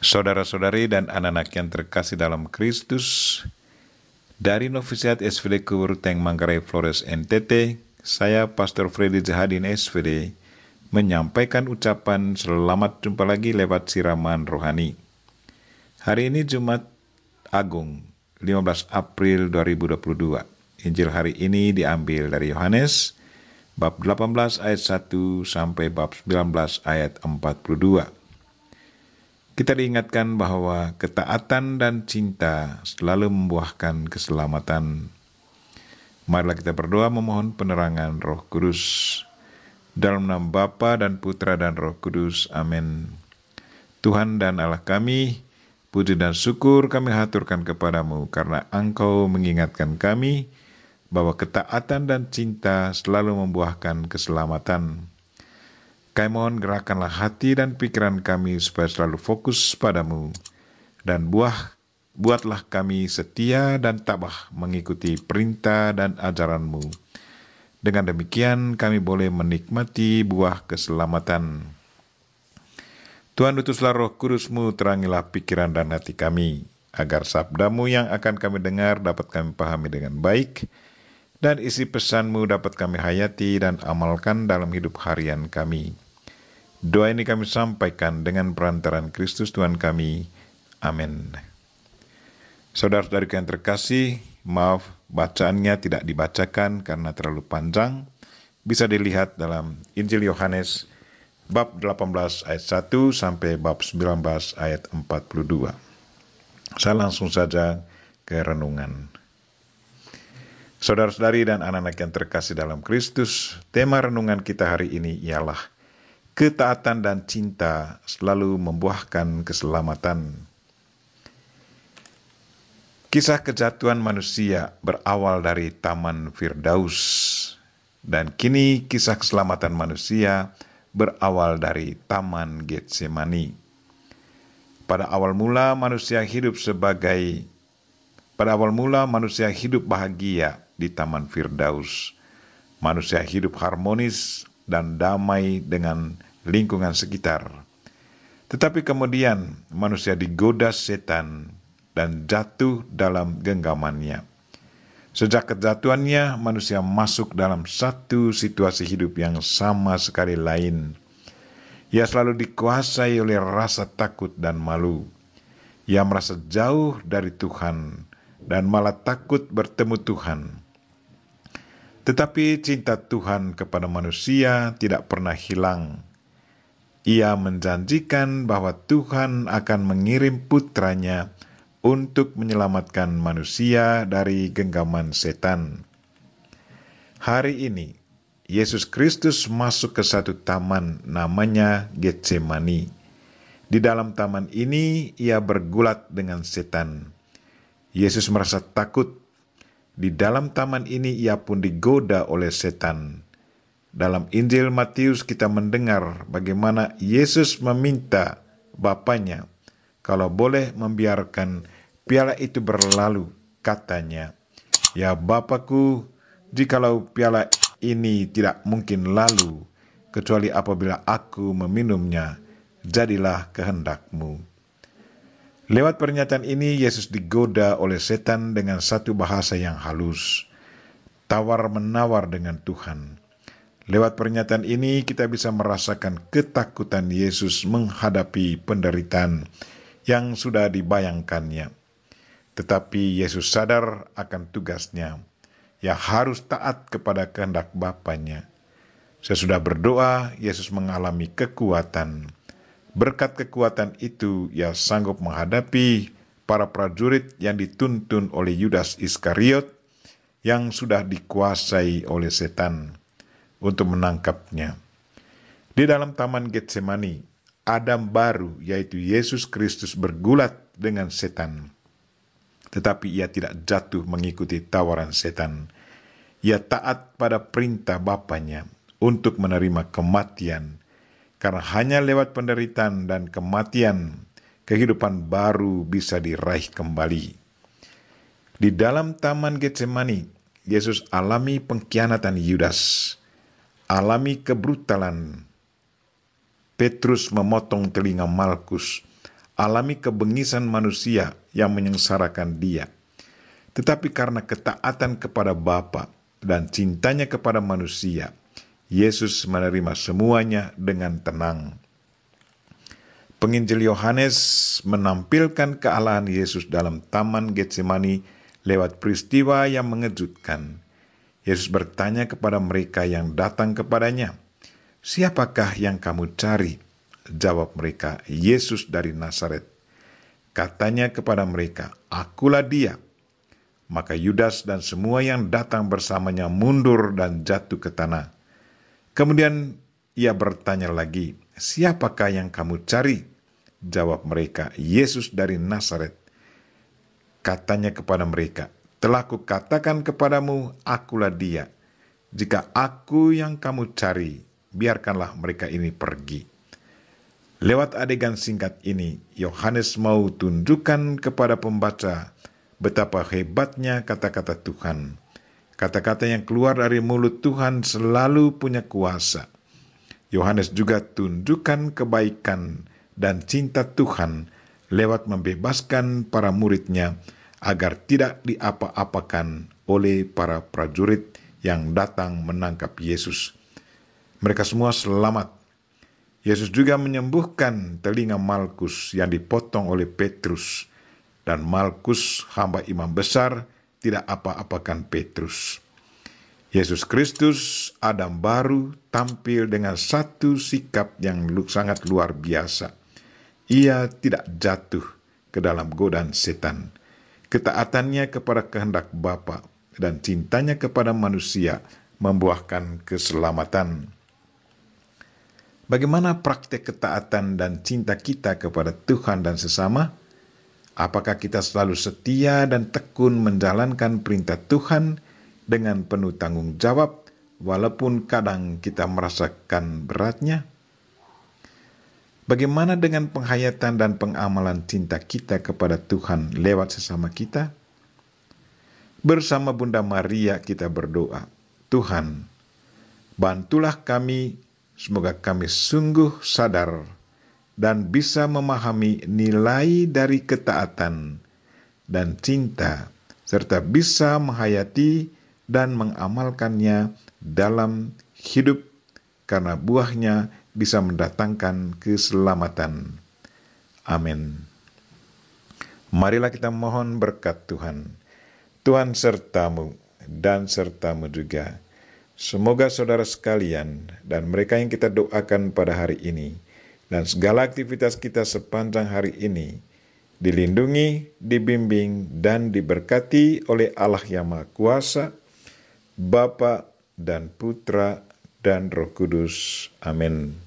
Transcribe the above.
Saudara-saudari dan anak-anak yang terkasih dalam Kristus, dari Novisiat SVD Kuburuteng Manggarai Flores NTT, saya Pastor Freddy Jahadin SVD menyampaikan ucapan selamat jumpa lagi lewat siraman rohani. Hari ini Jumat Agung, 15 April 2022. Injil hari ini diambil dari Yohanes, bab 18 ayat 1 sampai bab 19 ayat 42. Kita diingatkan bahwa ketaatan dan cinta selalu membuahkan keselamatan. Marilah kita berdoa memohon penerangan Roh Kudus. Dalam nama Bapa dan Putra dan Roh Kudus. Amin. Tuhan dan Allah kami, puji dan syukur kami haturkan kepadamu karena Engkau mengingatkan kami bahwa ketaatan dan cinta selalu membuahkan keselamatan. Kami mohon gerakkanlah hati dan pikiran kami supaya selalu fokus padamu, dan buatlah kami setia dan tabah mengikuti perintah dan ajaranmu. Dengan demikian kami boleh menikmati buah keselamatan. Tuhan, utuslah Roh Kudus-Mu, terangilah pikiran dan hati kami, agar sabda-Mu yang akan kami dengar dapat kami pahami dengan baik, dan isi pesan-Mu dapat kami hayati dan amalkan dalam hidup harian kami. Doa ini kami sampaikan dengan perantaraan Kristus Tuhan kami. Amin. Saudara-saudari yang terkasih, maaf bacaannya tidak dibacakan karena terlalu panjang. Bisa dilihat dalam Injil Yohanes bab 18 ayat 1 sampai bab 19 ayat 42. Saya langsung saja ke renungan. Saudara-saudari dan anak-anak yang terkasih dalam Kristus, tema renungan kita hari ini ialah ketaatan dan cinta selalu membuahkan keselamatan. Kisah kejatuhan manusia berawal dari Taman Firdaus, dan kini kisah keselamatan manusia berawal dari Taman Getsemani. Pada awal mula manusia hidup bahagia di Taman Firdaus. Manusia hidup harmonis dan damai dengan lingkungan sekitar. Tetapi kemudian manusia digoda setan dan jatuh dalam genggamannya. Sejak kejatuhannya, manusia masuk dalam satu situasi hidup yang sama sekali lain. Ia selalu dikuasai oleh rasa takut dan malu. Ia merasa jauh dari Tuhan dan malah takut bertemu Tuhan. Tetapi cinta Tuhan kepada manusia tidak pernah hilang. Ia menjanjikan bahwa Tuhan akan mengirim putranya untuk menyelamatkan manusia dari genggaman setan. Hari ini, Yesus Kristus masuk ke satu taman namanya Getsemani. Di dalam taman ini, ia bergulat dengan setan. Yesus merasa takut. Di dalam taman ini ia pun digoda oleh setan. Dalam Injil Matius kita mendengar bagaimana Yesus meminta Bapanya kalau boleh membiarkan piala itu berlalu. Katanya, "Ya Bapakku, jikalau piala ini tidak mungkin lalu, kecuali apabila aku meminumnya, jadilah kehendak-Mu." Lewat pernyataan ini, Yesus digoda oleh setan dengan satu bahasa yang halus, tawar-menawar dengan Tuhan. Lewat pernyataan ini, kita bisa merasakan ketakutan Yesus menghadapi penderitaan yang sudah dibayangkannya. Tetapi Yesus sadar akan tugasnya, yang harus taat kepada kehendak Bapanya. Sesudah berdoa, Yesus mengalami kekuatan. Berkat kekuatan itu, ia sanggup menghadapi para prajurit yang dituntun oleh Yudas Iskariot yang sudah dikuasai oleh setan untuk menangkapnya. Di dalam Taman Getsemani, Adam baru, yaitu Yesus Kristus, bergulat dengan setan. Tetapi ia tidak jatuh mengikuti tawaran setan. Ia taat pada perintah Bapanya untuk menerima kematian. Karena hanya lewat penderitaan dan kematian, kehidupan baru bisa diraih kembali. Di dalam Taman Getsemani, Yesus alami pengkhianatan Yudas, alami kebrutalan Petrus memotong telinga Malkus, alami kebengisan manusia yang menyengsarakan dia. Tetapi karena ketaatan kepada Bapa dan cintanya kepada manusia, Yesus menerima semuanya dengan tenang. Penginjil Yohanes menampilkan kealahan Yesus dalam Taman Getsemani lewat peristiwa yang mengejutkan. Yesus bertanya kepada mereka yang datang kepadanya, "Siapakah yang kamu cari?" Jawab mereka, "Yesus dari Nazaret." Katanya kepada mereka, "Akulah dia." Maka Yudas dan semua yang datang bersamanya mundur dan jatuh ke tanah. Kemudian ia bertanya lagi, "Siapakah yang kamu cari?" Jawab mereka, "Yesus dari Nazaret." Katanya kepada mereka, "Telah kukatakan kepadamu, akulah dia. Jika aku yang kamu cari, biarkanlah mereka ini pergi." Lewat adegan singkat ini, Yohanes mau tunjukkan kepada pembaca betapa hebatnya kata-kata Tuhan. Kata-kata yang keluar dari mulut Tuhan selalu punya kuasa. Yohanes juga tunjukkan kebaikan dan cinta Tuhan lewat membebaskan para muridnya agar tidak diapa-apakan oleh para prajurit yang datang menangkap Yesus. Mereka semua selamat. Yesus juga menyembuhkan telinga Malkus yang dipotong oleh Petrus, dan Malkus, hamba imam besar, tidak apa-apakan Petrus. Yesus Kristus, Adam baru, tampil dengan satu sikap yang sangat luar biasa. Ia tidak jatuh ke dalam godaan setan. Ketaatannya kepada kehendak Bapa dan cintanya kepada manusia membuahkan keselamatan. Bagaimana praktek ketaatan dan cinta kita kepada Tuhan dan sesama? Apakah kita selalu setia dan tekun menjalankan perintah Tuhan dengan penuh tanggung jawab, walaupun kadang kita merasakan beratnya? Bagaimana dengan penghayatan dan pengamalan cinta kita kepada Tuhan lewat sesama kita? Bersama Bunda Maria kita berdoa, "Tuhan, bantulah kami, semoga kami sungguh sadar dan bisa memahami nilai dari ketaatan dan cinta, serta bisa menghayati dan mengamalkannya dalam hidup, karena buahnya bisa mendatangkan keselamatan." Amin. Marilah kita mohon berkat Tuhan. Tuhan sertamu dan sertamu juga. Semoga saudara sekalian dan mereka yang kita doakan pada hari ini dan segala aktivitas kita sepanjang hari ini dilindungi, dibimbing, dan diberkati oleh Allah yang Maha Kuasa, Bapa dan Putra dan Roh Kudus. Amin.